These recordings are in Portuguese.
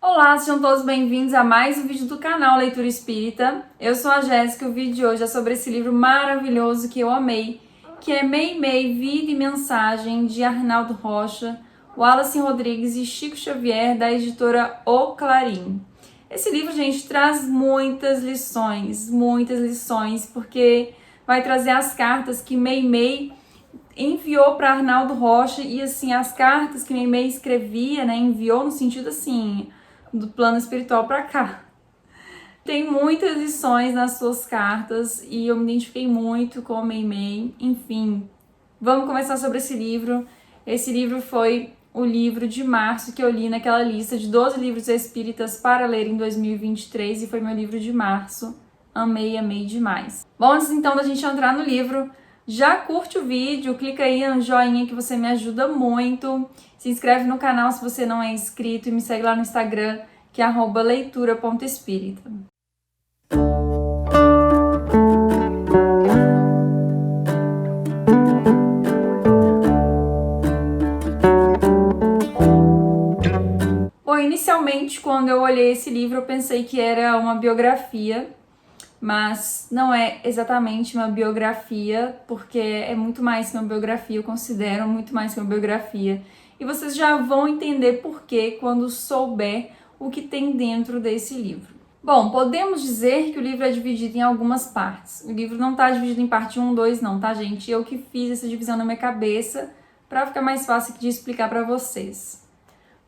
Olá, sejam todos bem-vindos a mais um vídeo do canal Leitura Espírita. Eu sou a Jéssica e o vídeo de hoje é sobre esse livro maravilhoso que eu amei, que é Meimei, Vida e Mensagem, de Arnaldo Rocha, Wallace Rodrigues e Chico Xavier, da editora O Clarim. Esse livro, gente, traz muitas lições, porque vai trazer as cartas que Meimei enviou para Arnaldo Rocha e, assim, as cartas que Meimei escrevia, né, enviou no sentido, assim, do plano espiritual para cá. Tem muitas lições nas suas cartas e eu me identifiquei muito com a Meimei. Enfim, vamos começar sobre esse livro. Esse livro foi o livro de março que eu li naquela lista de 12 livros espíritas para ler em 2023 e foi meu livro de março. Amei demais. Bom, antes então da gente entrar no livro, já curte o vídeo, clica aí no joinha que você me ajuda muito. Se inscreve no canal se você não é inscrito e me segue lá no Instagram, que é @leitura.espírita. Bom, inicialmente, quando eu olhei esse livro, eu pensei que era uma biografia, mas não é exatamente uma biografia, porque é muito mais que uma biografia, eu considero muito mais que uma biografia. E vocês já vão entender por quê quando souber o que tem dentro desse livro. Bom, podemos dizer que o livro é dividido em algumas partes. O livro não está dividido em parte 1, 2 não, tá, gente? Eu que fiz essa divisão na minha cabeça para ficar mais fácil de explicar para vocês.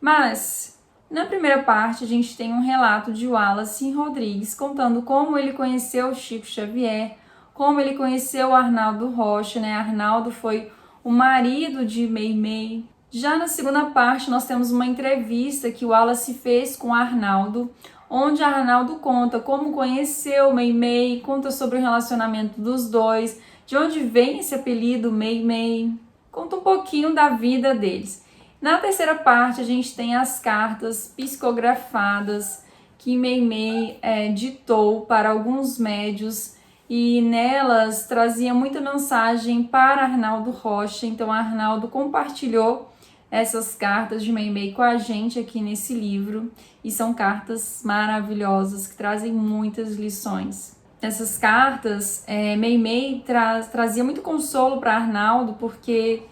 Mas na primeira parte, a gente tem um relato de Wallace Rodrigues contando como ele conheceu Chico Xavier, como ele conheceu Arnaldo Rocha, né? Arnaldo foi o marido de Meimei. Já na segunda parte, nós temos uma entrevista que Wallace fez com Arnaldo, onde Arnaldo conta como conheceu Meimei, conta sobre o relacionamento dos dois, de onde vem esse apelido Meimei, conta um pouquinho da vida deles. Na terceira parte, a gente tem as cartas psicografadas que Meimei ditou para alguns médios e nelas trazia muita mensagem para Arnaldo Rocha. Então, Arnaldo compartilhou essas cartas de Meimei com a gente aqui nesse livro e são cartas maravilhosas que trazem muitas lições. Essas cartas, Meimei trazia muito consolo para Arnaldo porque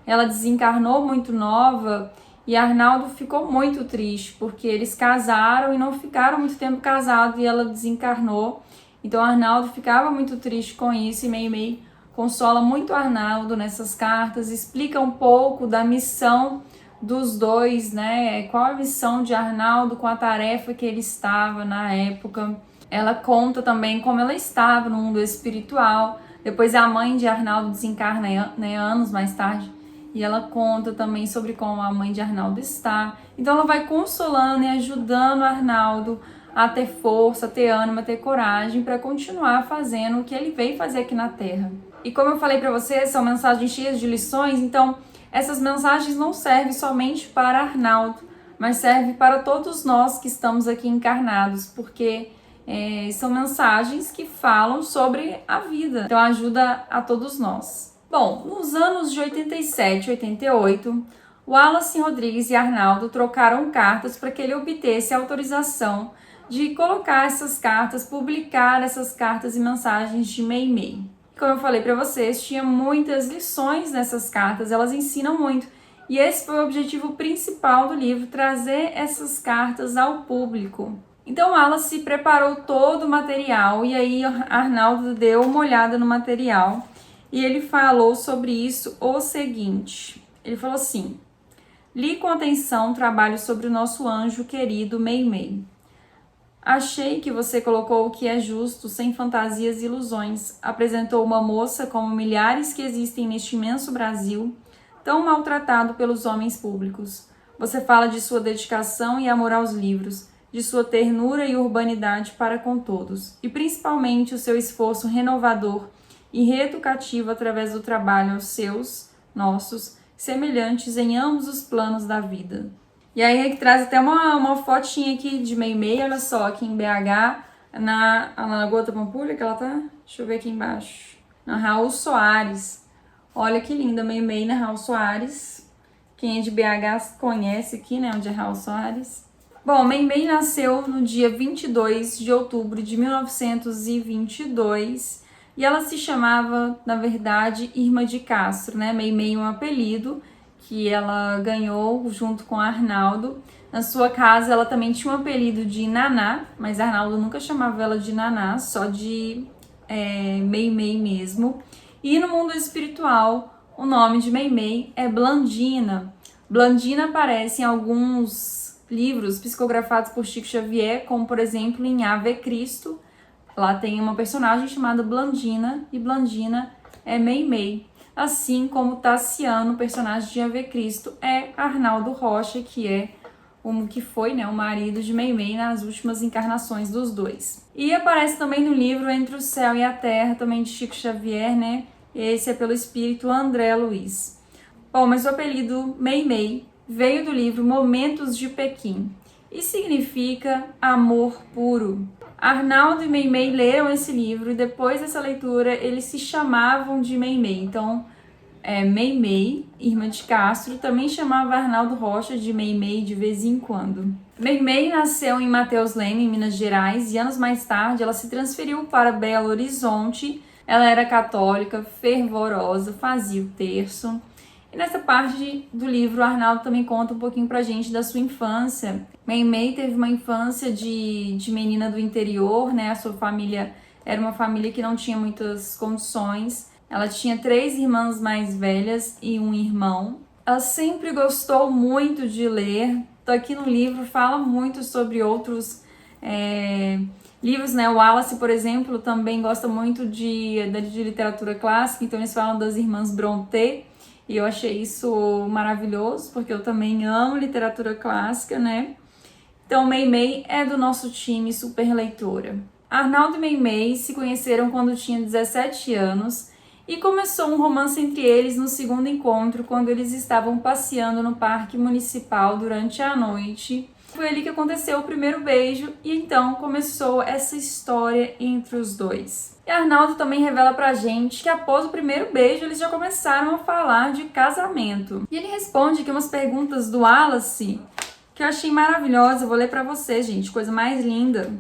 ela desencarnou muito nova e Arnaldo ficou muito triste, porque eles casaram e não ficaram muito tempo casados e ela desencarnou. Então Arnaldo ficava muito triste com isso e Meimei consola muito Arnaldo nessas cartas, explica um pouco da missão dos dois, né? Qual a missão de Arnaldo com a tarefa que ele estava na época. Ela conta também como ela estava no mundo espiritual. Depois a mãe de Arnaldo desencarna, né, anos mais tarde. E ela conta também sobre como a mãe de Arnaldo está. Então ela vai consolando e ajudando Arnaldo a ter força, a ter ânimo, a ter coragem para continuar fazendo o que ele veio fazer aqui na Terra. E como eu falei para vocês, são mensagens cheias de lições, então essas mensagens não servem somente para Arnaldo, mas servem para todos nós que estamos aqui encarnados, porque são mensagens que falam sobre a vida. Então ajuda a todos nós. Bom, nos anos de 87 e 88, Wallace Rodrigues e Arnaldo trocaram cartas para que ele obtesse autorização de colocar essas cartas, publicar essas cartas e mensagens de Meimei. Como eu falei para vocês, tinha muitas lições nessas cartas, elas ensinam muito. E esse foi o objetivo principal do livro, trazer essas cartas ao público. Então Wallace preparou todo o material e aí Arnaldo deu uma olhada no material. E ele falou sobre isso o seguinte, ele falou assim: li com atenção o trabalho sobre o nosso anjo querido Meimei. Achei que você colocou o que é justo, sem fantasias e ilusões. Apresentou uma moça como milhares que existem neste imenso Brasil, tão maltratado pelos homens públicos. Você fala de sua dedicação e amor aos livros, de sua ternura e urbanidade para com todos, e principalmente o seu esforço renovador e reeducativo através do trabalho aos seus, nossos, semelhantes em ambos os planos da vida. E aí ele traz até uma fotinha aqui de Meimei, olha só, aqui em BH, na Lagoa da Pampulha, que ela tá, deixa eu ver aqui embaixo, na Raul Soares. Olha que linda, Meimei na Raul Soares. Quem é de BH conhece aqui, né, onde é Raul Soares. Bom, Meimei nasceu no dia 22 de outubro de 1922 e ela se chamava, na verdade, Irma de Castro, né? Meimei é um apelido que ela ganhou junto com Arnaldo. Na sua casa, ela também tinha um apelido de Naná, mas Arnaldo nunca chamava ela de Naná, só de Meimei mesmo. E no mundo espiritual, o nome de Meimei é Blandina. Blandina aparece em alguns livros psicografados por Chico Xavier, como por exemplo em Ave Cristo. Lá tem uma personagem chamada Blandina e Blandina é Meimei. Assim como Tassiano, personagem de Ave Cristo, é Arnaldo Rocha, que foi o marido de Meimei nas últimas encarnações dos dois. E aparece também no livro Entre o Céu e a Terra, também de Chico Xavier, né? Esse é pelo espírito André Luiz. Bom, mas o apelido Meimei veio do livro Momentos de Pequim e significa amor puro. Arnaldo e Meimei leram esse livro e depois dessa leitura eles se chamavam de Meimei. Então, Meimei, Irma de Castro, também chamava Arnaldo Rocha de Meimei de vez em quando. Meimei nasceu em Mateus Leme, em Minas Gerais, e anos mais tarde ela se transferiu para Belo Horizonte. Ela era católica, fervorosa, fazia o terço. E nessa parte do livro, o Arnaldo também conta um pouquinho pra gente da sua infância. Meimei teve uma infância de menina do interior, né? A sua família era uma família que não tinha muitas condições. Ela tinha 3 irmãs mais velhas e um irmão. Ela sempre gostou muito de ler. Então aqui no livro fala muito sobre outros livros, né? O Wallace, por exemplo, também gosta muito de literatura clássica. Então eles falam das irmãs Brontë. E eu achei isso maravilhoso, porque eu também amo literatura clássica, né? Então, Meimei é do nosso time super leitora. Arnaldo e Meimei se conheceram quando tinha 17 anos e começou um romance entre eles no segundo encontro, quando eles estavam passeando no parque municipal durante a noite. Foi ali que aconteceu o primeiro beijo e então começou essa história entre os dois. E Arnaldo também revela pra gente que após o primeiro beijo eles já começaram a falar de casamento. E ele responde aqui umas perguntas do Wallace que eu achei maravilhosa. Eu vou ler pra vocês, gente, coisa mais linda.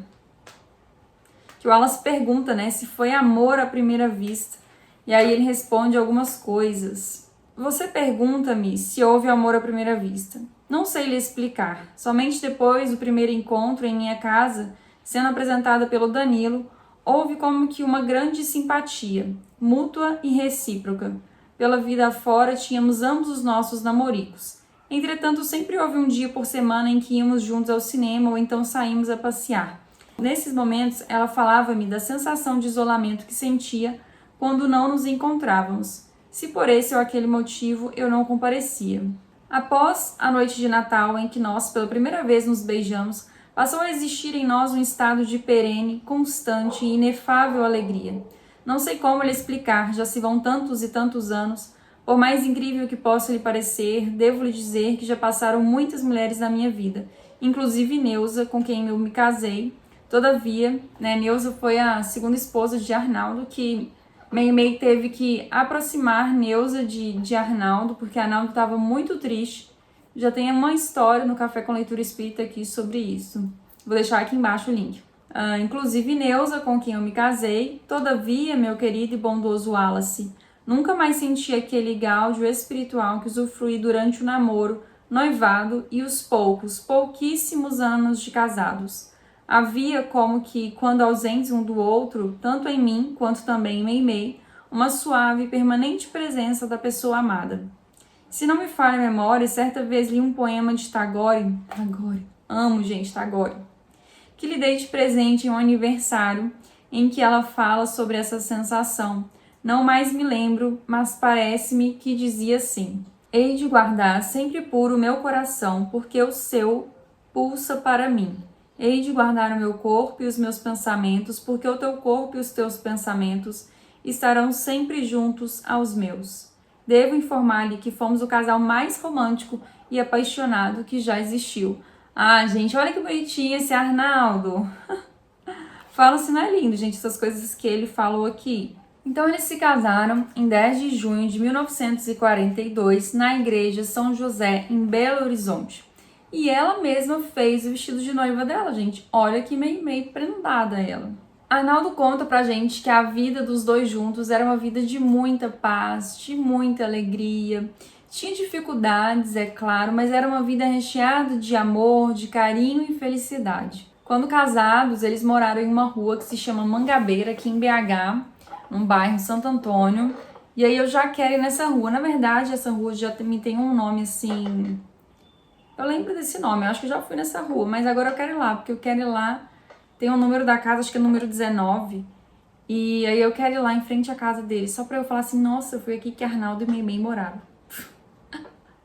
Que o Wallace pergunta, né, se foi amor à primeira vista. E aí ele responde algumas coisas. Você pergunta-me se houve amor à primeira vista. Não sei lhe explicar. Somente depois do primeiro encontro em minha casa, sendo apresentada pelo Danilo, houve como que uma grande simpatia, mútua e recíproca. Pela vida afora, tínhamos ambos os nossos namoricos. Entretanto, sempre houve um dia por semana em que íamos juntos ao cinema ou então saímos a passear. Nesses momentos, ela falava-me da sensação de isolamento que sentia quando não nos encontrávamos. Se por esse ou aquele motivo eu não comparecia. Após a noite de Natal, em que nós pela primeira vez nos beijamos, passou a existir em nós um estado de perene, constante e inefável alegria. Não sei como lhe explicar, já se vão tantos e tantos anos. Por mais incrível que possa lhe parecer, devo lhe dizer que já passaram muitas mulheres na minha vida, inclusive Neuza, com quem eu me casei. Todavia, Neuza foi a segunda esposa de Arnaldo, que Meimei teve que aproximar Neuza de Arnaldo, porque Arnaldo estava muito triste. Já tem uma história no Café com Leitura Espírita aqui sobre isso. Vou deixar aqui embaixo o link. Inclusive Neuza, com quem eu me casei. Todavia, meu querido e bondoso Wallace, nunca mais senti aquele gáudio espiritual que usufruí durante o namoro, noivado e os pouquíssimos anos de casados. Havia como que, quando ausentes um do outro, tanto em mim quanto também em Meimei, uma suave e permanente presença da pessoa amada. Se não me falha a memória, certa vez li um poema de Tagore, amo, gente, Tagore, que lhe dei de presente em um aniversário, em que ela fala sobre essa sensação. Não mais me lembro, mas parece-me que dizia assim: hei de guardar sempre puro o meu coração, porque o seu pulsa para mim. Hei de guardar o meu corpo e os meus pensamentos, porque o teu corpo e os teus pensamentos estarão sempre juntos aos meus. Devo informar-lhe que fomos o casal mais romântico e apaixonado que já existiu. Ah, gente, olha que bonitinho esse Arnaldo. Fala se não é lindo, gente, essas coisas que ele falou aqui. Então, eles se casaram em 10 de junho de 1942 na Igreja São José, em Belo Horizonte. E ela mesma fez o vestido de noiva dela, gente. Olha que meio prendada ela. Arnaldo conta pra gente que a vida dos dois juntos era uma vida de muita paz, de muita alegria. Tinha dificuldades, é claro, mas era uma vida recheada de amor, de carinho e felicidade. Quando casados, eles moraram em uma rua que se chama Mangabeira, aqui em BH, num bairro Santo Antônio. E aí eu já quero ir nessa rua. Na verdade, essa rua já me tem um nome assim... Eu lembro desse nome, eu acho que eu já fui nessa rua, mas agora eu quero ir lá, porque eu quero ir lá. Tem o número da casa, acho que é o número 19. E aí eu quero ir lá em frente à casa dele, só pra eu falar assim, nossa, eu fui aqui que Arnaldo e Meimei moravam.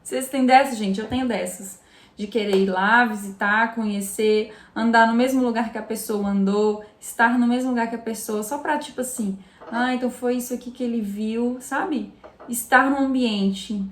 Vocês têm dessas, gente? Eu tenho dessas. De querer ir lá, visitar, conhecer, andar no mesmo lugar que a pessoa andou, estar no mesmo lugar que a pessoa, só pra tipo assim, ah, então foi isso aqui que ele viu, sabe? Estar no ambiente.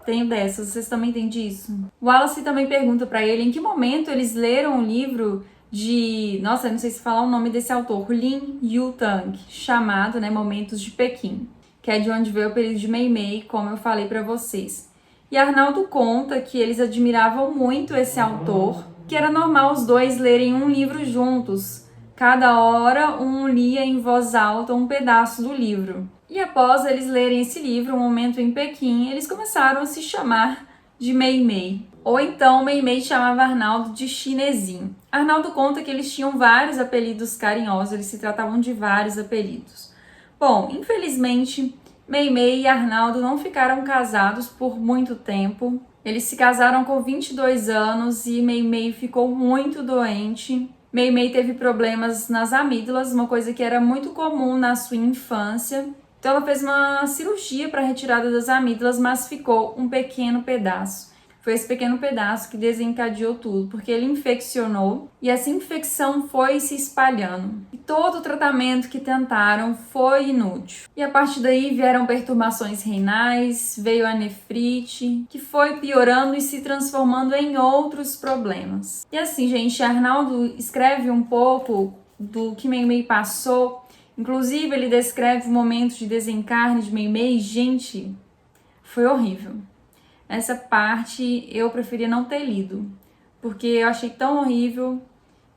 Tenho dessas, vocês também têm disso? O Wallace também pergunta pra ele em que momento eles leram o livro de... Nossa, eu não sei se falar o nome desse autor, Lin Yutang, chamado, né, Momentos de Pequim, que é de onde veio o apelido de Meimei, como eu falei pra vocês. E Arnaldo conta que eles admiravam muito esse autor, que era normal os dois lerem um livro juntos. Cada hora um lia em voz alta um pedaço do livro. E após eles lerem esse livro, Um Momento em Pequim, eles começaram a se chamar de Meimei. Ou então Meimei chamava Arnaldo de Chinesinho. Arnaldo conta que eles tinham vários apelidos carinhosos, eles se tratavam de vários apelidos. Bom, infelizmente, Meimei e Arnaldo não ficaram casados por muito tempo. Eles se casaram com 22 anos e Meimei ficou muito doente. Meimei teve problemas nas amígdalas, uma coisa que era muito comum na sua infância. Então ela fez uma cirurgia para a retirada das amígdalas, mas ficou um pequeno pedaço. Foi esse pequeno pedaço que desencadeou tudo, porque ele infeccionou e essa infecção foi se espalhando. E todo o tratamento que tentaram foi inútil. E a partir daí vieram perturbações renais, veio a nefrite, que foi piorando e se transformando em outros problemas. E assim, gente, Arnaldo escreve um pouco do que Meimei passou. Inclusive, ele descreve momentos de desencarne de Meimei. Gente, foi horrível. Essa parte eu preferia não ter lido, porque eu achei tão horrível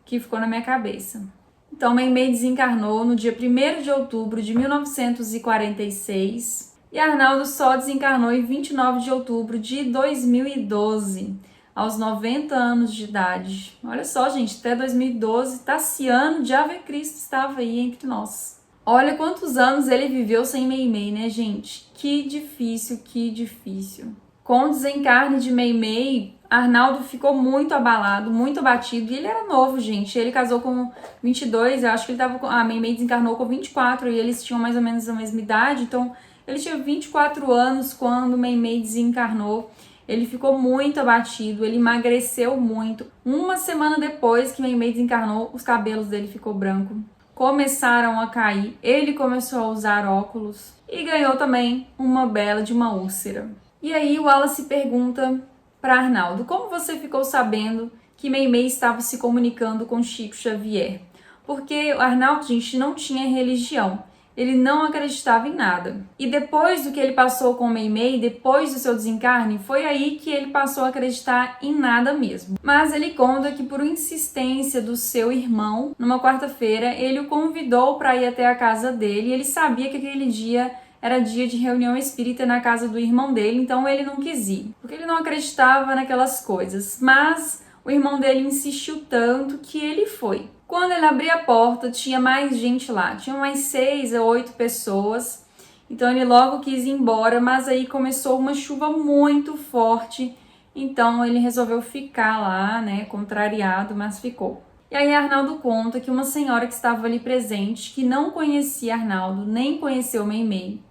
que ficou na minha cabeça. Então, Meimei desencarnou no dia 1º de outubro de 1946 e Arnaldo só desencarnou em 29 de outubro de 2012, aos 90 anos de idade. Olha só, gente, até 2012, Tassiano de Ave Cristo estava aí entre nós. Olha quantos anos ele viveu sem Meimei, né, gente? Que difícil, que difícil. Com o desencarne de Meimei, Arnaldo ficou muito abalado, muito abatido. E ele era novo, gente. Ele casou com 22, eu acho que ele tava com... A Meimei desencarnou com 24 e eles tinham mais ou menos a mesma idade. Então, ele tinha 24 anos quando Meimei desencarnou. Ele ficou muito abatido, ele emagreceu muito. Uma semana depois que Meimei desencarnou, os cabelos dele ficou branco. Começaram a cair, ele começou a usar óculos e ganhou também uma bela de uma úlcera. E aí o Wallace pergunta para Arnaldo, como você ficou sabendo que Meimei estava se comunicando com Chico Xavier? Porque o Arnaldo, gente, não tinha religião, ele não acreditava em nada. E depois do que ele passou com Meimei, depois do seu desencarne, foi aí que ele passou a acreditar em nada mesmo. Mas ele conta que por insistência do seu irmão, numa quarta-feira, ele o convidou para ir até a casa dele e ele sabia que aquele dia era dia de reunião espírita na casa do irmão dele, então ele não quis ir, porque ele não acreditava naquelas coisas. Mas o irmão dele insistiu tanto que ele foi. Quando ele abriu a porta, tinha mais gente lá, tinha mais 6 a 8 pessoas, então ele logo quis ir embora, mas aí começou uma chuva muito forte, então ele resolveu ficar lá, né, contrariado, mas ficou. E aí Arnaldo conta que uma senhora que estava ali presente, que não conhecia Arnaldo, nem conheceu Meimei,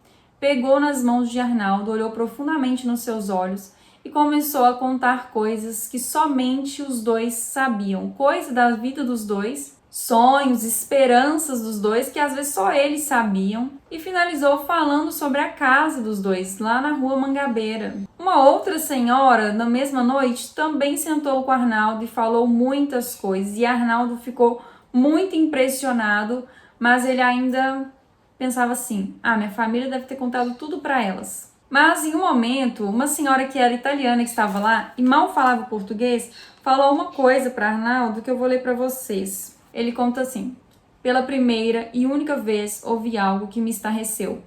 pegou nas mãos de Arnaldo, olhou profundamente nos seus olhos e começou a contar coisas que somente os dois sabiam, coisa da vida dos dois, sonhos, esperanças dos dois que às vezes só eles sabiam, e finalizou falando sobre a casa dos dois, lá na rua Mangabeira. Uma outra senhora, na mesma noite, também sentou com Arnaldo e falou muitas coisas, e Arnaldo ficou muito impressionado, mas ele ainda pensava assim, minha família deve ter contado tudo para elas. Mas em um momento, uma senhora que era italiana que estava lá e mal falava português, falou uma coisa para Arnaldo que eu vou ler para vocês. Ele conta assim: pela primeira e única vez ouvi algo que me estarreceu.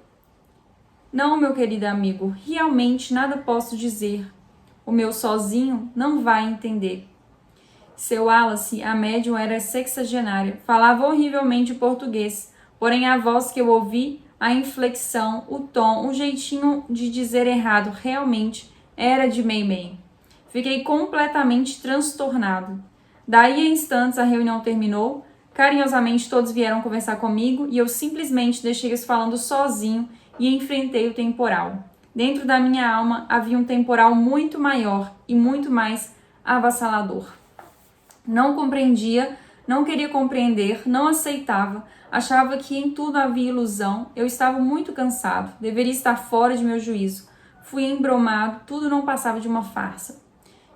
Não, meu querido amigo, realmente nada posso dizer. O meu sozinho não vai entender. Seu Wallace, a médium, era sexagenária, falava horrivelmente português, porém a voz que eu ouvi, a inflexão, o tom, o jeitinho de dizer errado realmente era de Mei-Mei. Fiquei completamente transtornado. Daí a instantes a reunião terminou, carinhosamente todos vieram conversar comigo e eu simplesmente deixei eles falando sozinho e enfrentei o temporal. Dentro da minha alma havia um temporal muito maior e muito mais avassalador. Não compreendia, não queria compreender, não aceitava, achava que em tudo havia ilusão, eu estava muito cansado, deveria estar fora de meu juízo. Fui embromado, tudo não passava de uma farsa.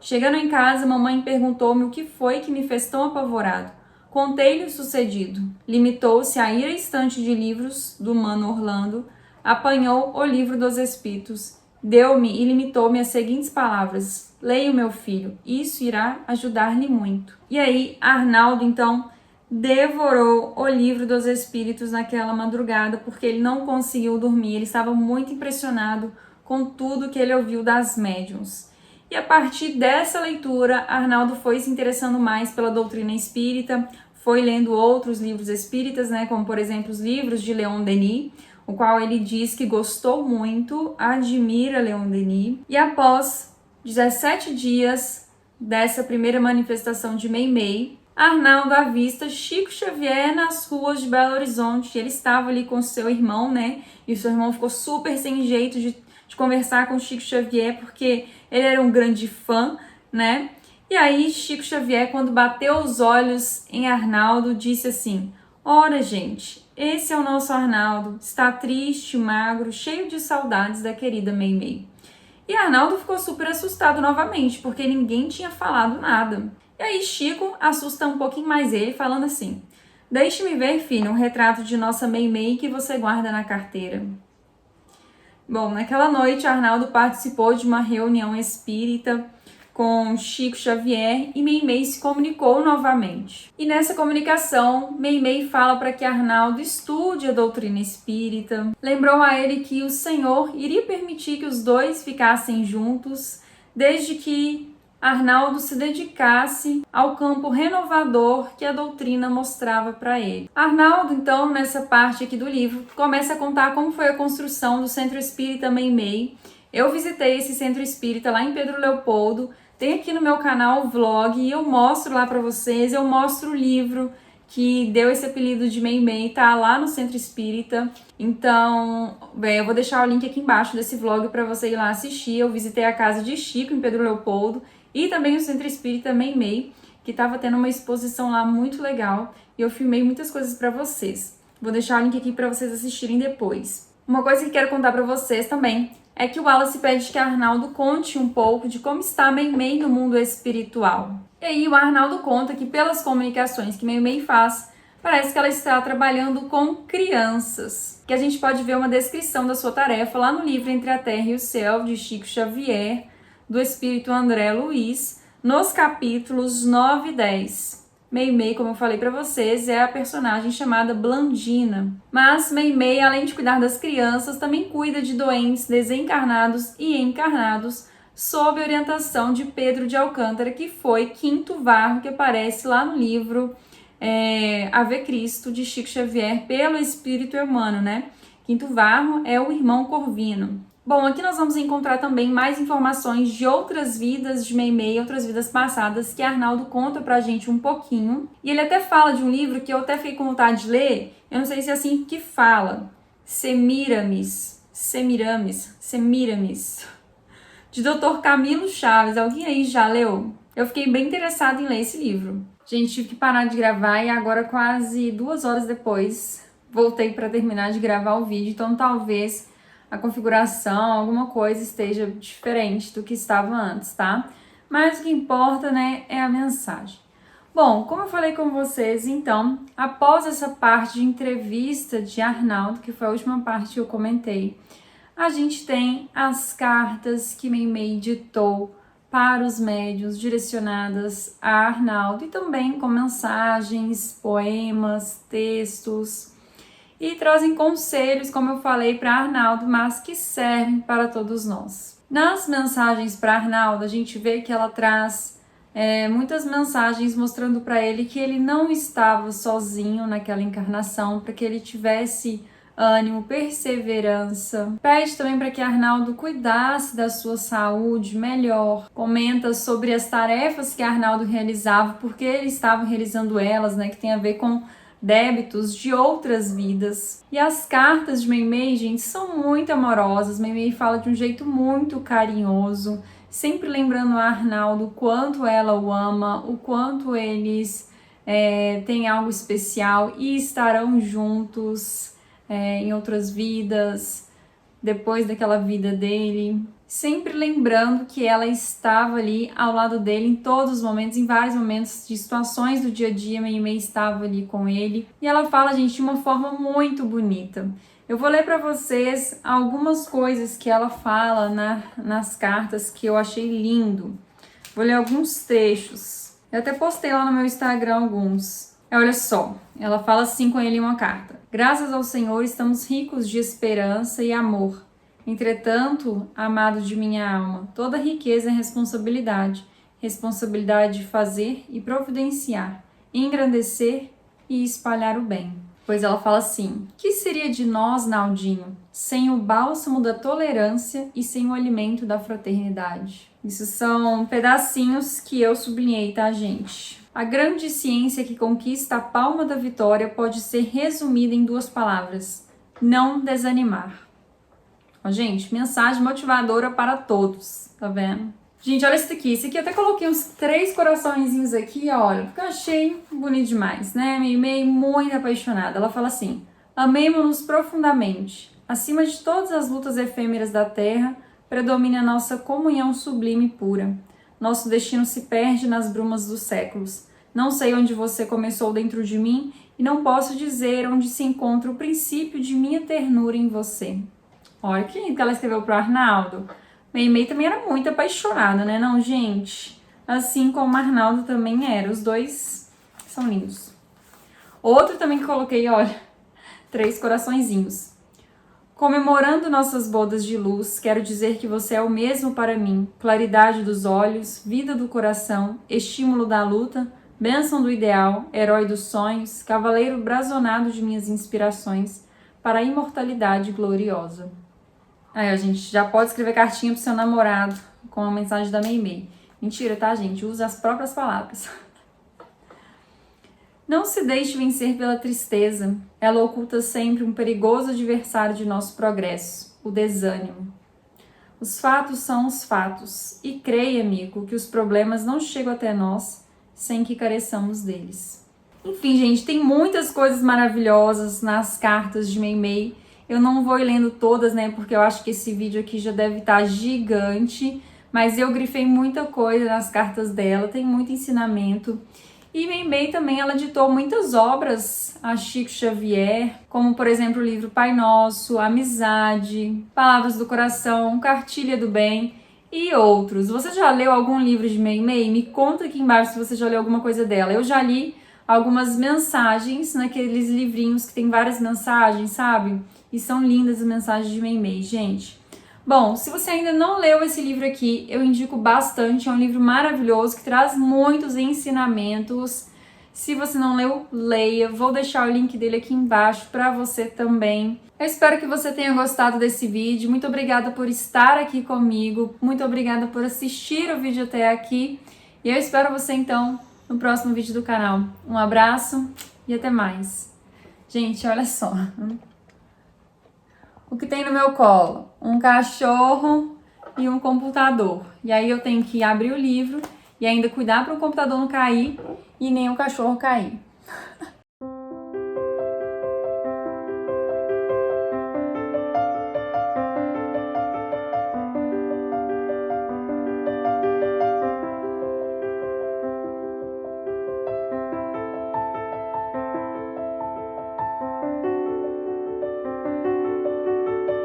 Chegando em casa, mamãe perguntou-me o que foi que me fez tão apavorado. Contei-lhe o sucedido. Limitou-se a ir à estante de livros do Mano Orlando, apanhou o livro dos Espíritos, deu-me e limitou-me as seguintes palavras: leia, meu filho, isso irá ajudar-lhe muito. E aí, Arnaldo, então, devorou o livro dos Espíritos naquela madrugada, porque ele não conseguiu dormir, ele estava muito impressionado com tudo que ele ouviu das médiuns. E a partir dessa leitura, Arnaldo foi se interessando mais pela doutrina espírita, foi lendo outros livros espíritas, né, como por exemplo os livros de Leon Denis, o qual ele diz que gostou muito, admira Leon Denis. E após 17 dias dessa primeira manifestação de Mei-Mei, Arnaldo avista Chico Xavier nas ruas de Belo Horizonte. Ele estava ali com seu irmão, né? E o seu irmão ficou super sem jeito de conversar com Chico Xavier, porque ele era um grande fã, né? E aí Chico Xavier, quando bateu os olhos em Arnaldo, disse assim: ora, gente, esse é o nosso Arnaldo, está triste, magro, cheio de saudades da querida Mei-Mei. E Arnaldo ficou super assustado novamente, porque ninguém tinha falado nada. E aí Chico assusta um pouquinho mais ele, falando assim: deixe-me ver, filho, um retrato de nossa Mei-Mei que você guarda na carteira. Bom, naquela noite Arnaldo participou de uma reunião espírita com Chico Xavier e Mei-Mei se comunicou novamente. E nessa comunicação, Mei-Mei fala para que Arnaldo estude a doutrina espírita. Lembrou a ele que o Senhor iria permitir que os dois ficassem juntos, desde que Arnaldo se dedicasse ao campo renovador que a doutrina mostrava para ele. Arnaldo, então, nessa parte aqui do livro, começa a contar como foi a construção do Centro Espírita Mei-Mei. Eu visitei esse Centro Espírita lá em Pedro Leopoldo. Tem aqui no meu canal o vlog e eu mostro lá para vocês, eu mostro o livro que deu esse apelido de Mei-Mei, tá lá no Centro Espírita. Então, bem, eu vou deixar o link aqui embaixo desse vlog para você ir lá assistir. Eu visitei a casa de Chico em Pedro Leopoldo e também o Centro Espírita Mei-Mei, que estava tendo uma exposição lá muito legal e eu filmei muitas coisas para vocês. Vou deixar o link aqui para vocês assistirem depois. Uma coisa que quero contar para vocês também é que o Wallace pede que Arnaldo conte um pouco de como está Mei-Mei no mundo espiritual. E aí o Arnaldo conta que pelas comunicações que Mei-Mei faz, parece que ela está trabalhando com crianças. Que a gente pode ver uma descrição da sua tarefa lá no livro Entre a Terra e o Céu, de Chico Xavier, do espírito André Luiz, nos capítulos 9 e 10. Mei-Mei, como eu falei para vocês, é a personagem chamada Blandina. Mas Mei-Mei, além de cuidar das crianças, também cuida de doentes desencarnados e encarnados, sob orientação de Pedro de Alcântara, que foi quinto varro que aparece lá no livro Ave Cristo, de Chico Xavier, pelo Espírito Humano, né? Quinto varro é o irmão Corvino. Bom, aqui nós vamos encontrar também mais informações de outras vidas de Mei-Mei, outras vidas passadas, que Arnaldo conta pra gente um pouquinho. E ele até fala de um livro que eu até fiquei com vontade de ler, eu não sei se é assim que fala, Semiramis, de Dr. Camilo Chaves. Alguém aí já leu? Eu fiquei bem interessada em ler esse livro. Gente, tive que parar de gravar e agora quase 2 horas depois voltei para terminar de gravar o vídeo, então talvez a configuração, alguma coisa esteja diferente do que estava antes, tá? Mas o que importa, né, é a mensagem. Bom, como eu falei com vocês, então, após essa parte de entrevista de Arnaldo, que foi a última parte que eu comentei, a gente tem as cartas que Meimei ditou para os médiuns direcionadas a Arnaldo e também com mensagens, poemas, textos e trazem conselhos, como eu falei, para Arnaldo, mas que servem para todos nós. Nas mensagens para Arnaldo, a gente vê que ela traz muitas mensagens mostrando para ele que ele não estava sozinho naquela encarnação, para que ele tivesse ânimo, perseverança. Pede também para que Arnaldo cuidasse da sua saúde melhor. Comenta sobre as tarefas que Arnaldo realizava, porque ele estava realizando elas, né, que tem a ver com débitos de outras vidas. E as cartas de Meimei, gente, são muito amorosas. Meimei fala de um jeito muito carinhoso, sempre lembrando a Arnaldo o quanto ela o ama, o quanto eles têm algo especial e estarão juntos em outras vidas, depois daquela vida dele. Sempre lembrando que ela estava ali ao lado dele em todos os momentos, em vários momentos de situações do dia a dia, Meimei estava ali com ele. E ela fala, gente, de uma forma muito bonita. Eu vou ler para vocês algumas coisas que ela fala nas cartas que eu achei lindo. Vou ler alguns trechos. Eu até postei lá no meu Instagram alguns. Olha só, ela fala assim com ele em uma carta. Graças ao Senhor estamos ricos de esperança e amor. Entretanto, amado de minha alma, toda riqueza é responsabilidade. Responsabilidade de fazer e providenciar, engrandecer e espalhar o bem. Pois ela fala assim, que seria de nós, Naldinho, sem o bálsamo da tolerância e sem o alimento da fraternidade? Isso são pedacinhos que eu sublinhei, tá, gente? A grande ciência que conquista a palma da vitória pode ser resumida em 2 palavras: não desanimar. Ó, gente, mensagem motivadora para todos, tá vendo? Gente, olha isso aqui. Esse aqui eu até coloquei uns 3 coraçõezinhos aqui, olha, porque eu achei bonito demais, né? Meimei muito apaixonada. Ela fala assim, amemo-nos profundamente. Acima de todas as lutas efêmeras da terra, predomina a nossa comunhão sublime e pura. Nosso destino se perde nas brumas dos séculos. Não sei onde você começou dentro de mim e não posso dizer onde se encontra o princípio de minha ternura em você. Olha que lindo que ela escreveu pro Arnaldo. Meimei também era muito apaixonada, né, não, gente? Assim como o Arnaldo também era. Os dois são lindos. Outro também que coloquei, olha, 3 coraçõezinhos. Comemorando nossas bodas de luz, quero dizer que você é o mesmo para mim. Claridade dos olhos, vida do coração, estímulo da luta, bênção do ideal, herói dos sonhos, cavaleiro brazonado de minhas inspirações, para a imortalidade gloriosa. Aí, a gente já pode escrever cartinha pro seu namorado com a mensagem da Meimei. Mentira, tá, gente? Usa as próprias palavras. Não se deixe vencer pela tristeza. Ela oculta sempre um perigoso adversário de nosso progresso, o desânimo. Os fatos são os fatos. E creia, amigo, que os problemas não chegam até nós sem que careçamos deles. Enfim, gente, tem muitas coisas maravilhosas nas cartas de Meimei. Eu não vou lendo todas, né, porque eu acho que esse vídeo aqui já deve estar gigante, mas eu grifei muita coisa nas cartas dela, tem muito ensinamento. E Meimei também, ela ditou muitas obras a Chico Xavier, como por exemplo o livro Pai Nosso, Amizade, Palavras do Coração, Cartilha do Bem e outros. Você já leu algum livro de Meimei? Me conta aqui embaixo se você já leu alguma coisa dela. Eu já li algumas mensagens naqueles livrinhos que tem várias mensagens, sabe? E são lindas as mensagens de Meimei, gente. Bom, se você ainda não leu esse livro aqui, eu indico bastante. É um livro maravilhoso que traz muitos ensinamentos. Se você não leu, leia. Vou deixar o link dele aqui embaixo para você também. Eu espero que você tenha gostado desse vídeo. Muito obrigada por estar aqui comigo. Muito obrigada por assistir o vídeo até aqui. E eu espero você, então, no próximo vídeo do canal. Um abraço e até mais. Gente, olha só. O que tem no meu colo? Um cachorro e um computador. E aí eu tenho que abrir o livro e ainda cuidar para o computador não cair e nem o cachorro cair.